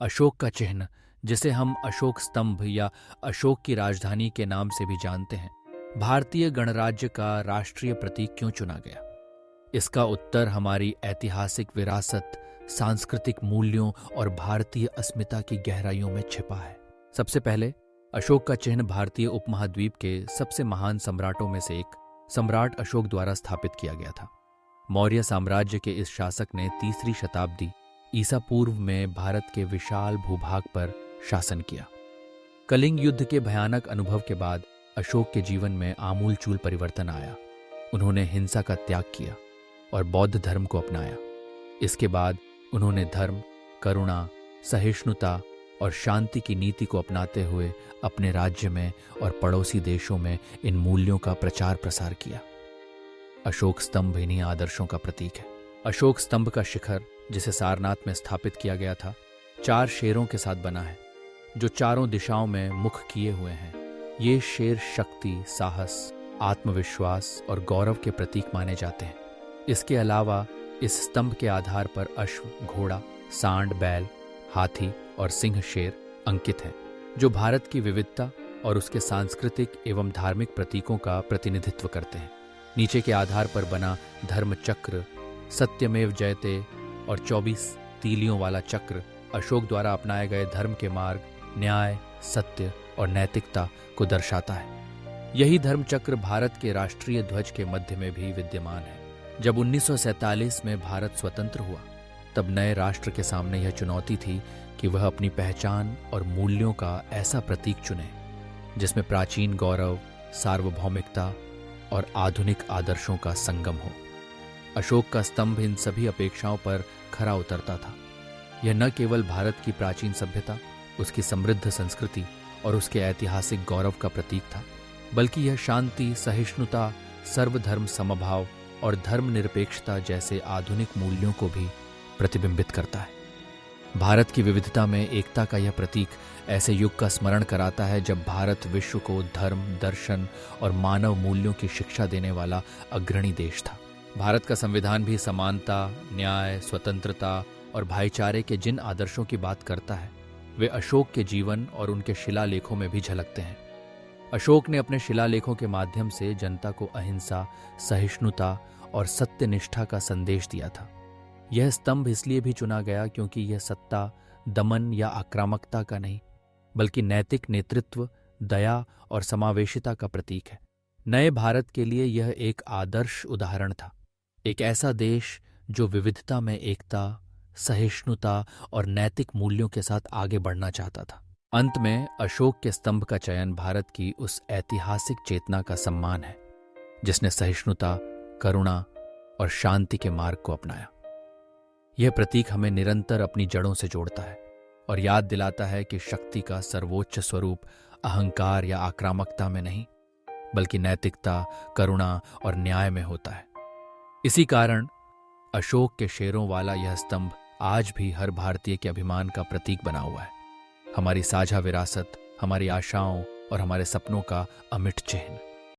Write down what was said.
अशोक का चिन्ह, जिसे हम अशोक स्तंभ या अशोक की राजधानी के नाम से भी जानते हैं, भारतीय गणराज्य का राष्ट्रीय प्रतीक क्यों चुना गया? इसका उत्तर हमारी ऐतिहासिक विरासत, सांस्कृतिक मूल्यों और भारतीय अस्मिता की गहराइयों में छिपा है। सबसे पहले, अशोक का चिन्ह भारतीय उपमहाद्वीप के सबसे महान सम्राटों में से एक सम्राट अशोक द्वारा स्थापित किया गया था। मौर्य साम्राज्य के इस शासक ने 3री शताब्दी ईसा पूर्व में भारत के विशाल भूभाग पर शासन किया। कलिंग युद्ध के भयानक अनुभव के बाद अशोक के जीवन में आमूलचूल परिवर्तन आया। उन्होंने हिंसा का त्याग किया और बौद्ध धर्म को अपनाया। इसके बाद उन्होंने धर्म, करुणा, सहिष्णुता और शांति की नीति को अपनाते हुए अपने राज्य में और पड़ोसी देशों में इन मूल्यों का प्रचार प्रसार किया। अशोक स्तंभ इन्हीं आदर्शों का प्रतीक है। अशोक स्तंभ का शिखर, जिसे सारनाथ में स्थापित किया गया था, 4 शेरों के साथ बना है, जो चारों दिशाओं में मुख किए हुए हैं। ये शेर शक्ति, साहस, आत्मविश्वास और गौरव के प्रतीक माने जाते हैं। इसके अलावा इस स्तंभ के आधार पर अश्व, घोड़ा, सांड, बैल, हाथी और सिंह शेर अंकित हैं, जो भारत की विविधता और उसके सांस्कृतिक एवं धार्मिक प्रतीकों का प्रतिनिधित्व करते हैं। नीचे के आधार पर बना धर्म चक्र, सत्यमेव जयते और 24 तीलियों वाला चक्र अशोक द्वारा अपनाए गए धर्म के मार्ग, न्याय, सत्य और नैतिकता को दर्शाता है। यही धर्म चक्र भारत के राष्ट्रीय ध्वज के मध्य में भी विद्यमान है। जब 1947 में भारत स्वतंत्र हुआ, तब नए राष्ट्र के सामने यह चुनौती थी कि वह अपनी पहचान और मूल्यों का ऐसा प्रतीक चुने जिसमें प्राचीन गौरव, सार्वभौमिकता और आधुनिक आदर्शों का संगम हो। अशोक का स्तंभ इन सभी अपेक्षाओं पर खरा उतरता था। यह न केवल भारत की प्राचीन सभ्यता, उसकी समृद्ध संस्कृति और उसके ऐतिहासिक गौरव का प्रतीक था, बल्कि यह शांति, सहिष्णुता, सर्वधर्म समभाव और धर्मनिरपेक्षता जैसे आधुनिक मूल्यों को भी प्रतिबिंबित करता है। भारत की विविधता में एकता का यह प्रतीक ऐसे युग का स्मरण कराता है जब भारत विश्व को धर्म, दर्शन और मानव मूल्यों की शिक्षा देने वाला अग्रणी देश था। भारत का संविधान भी समानता, न्याय, स्वतंत्रता और भाईचारे के जिन आदर्शों की बात करता है, वे अशोक के जीवन और उनके शिलालेखों में भी झलकते हैं। अशोक ने अपने शिलालेखों के माध्यम से जनता को अहिंसा, सहिष्णुता और सत्यनिष्ठा का संदेश दिया था। यह स्तंभ इसलिए भी चुना गया क्योंकि यह सत्ता, दमन या आक्रामकता का नहीं, बल्कि नैतिक नेतृत्व, दया और समावेशिता का प्रतीक है। नए भारत के लिए यह एक आदर्श उदाहरण था, एक ऐसा देश जो विविधता में एकता, सहिष्णुता और नैतिक मूल्यों के साथ आगे बढ़ना चाहता था। अंत में अशोक के स्तंभ का चयन भारत की उस ऐतिहासिक चेतना का सम्मान है जिसने सहिष्णुता, करुणा और शांति के मार्ग को अपनाया। यह प्रतीक हमें निरंतर अपनी जड़ों से जोड़ता है और याद दिलाता है कि शक्ति का सर्वोच्च स्वरूप अहंकार या आक्रामकता में नहीं, बल्कि नैतिकता, करुणा और न्याय में होता है। इसी कारण अशोक के शेरों वाला यह स्तंभ आज भी हर भारतीय के अभिमान का प्रतीक बना हुआ है, हमारी साझा विरासत, हमारी आशाओं और हमारे सपनों का अमिट चिन्ह।